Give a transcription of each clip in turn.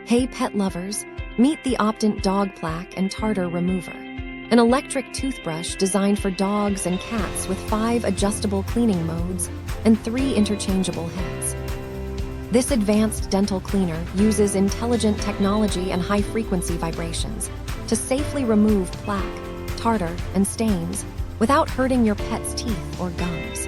Hey pet lovers, meet the Opdent Dog Plaque and Tartar Remover, an electric toothbrush designed for dogs and cats with 5 adjustable cleaning modes and 3 interchangeable heads. This advanced dental cleaner uses intelligent technology and high-frequency vibrations to safely remove plaque, tartar, and stains without hurting your pet's teeth or gums.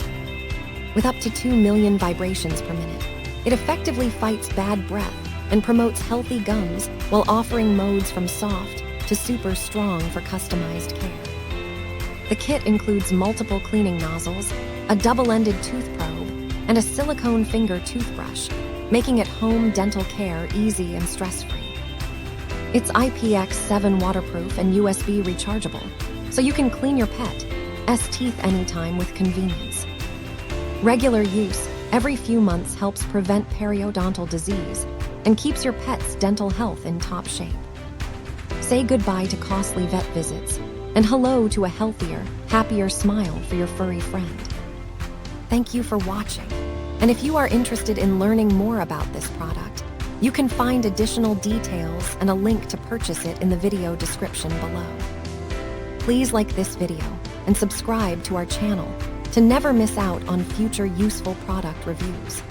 With up to 2 million vibrations per minute, it effectively fights bad breath and promotes healthy gums while offering modes from soft to super strong for customized care. The kit includes multiple cleaning nozzles, a double-ended tooth probe, and a silicone finger toothbrush, making it home dental care easy and stress-free. It's IPX7 waterproof and USB rechargeable, so you can clean your pet's teeth anytime with convenience. Regular use every few months helps prevent periodontal disease and keeps your pet's dental health in top shape. Say goodbye to costly vet visits and hello to a healthier, happier smile for your furry friend. Thank you for watching. And if you are interested in learning more about this product, you can find additional details and a link to purchase it in the video description below. Please like this video and subscribe to our channel to never miss out on future useful product reviews.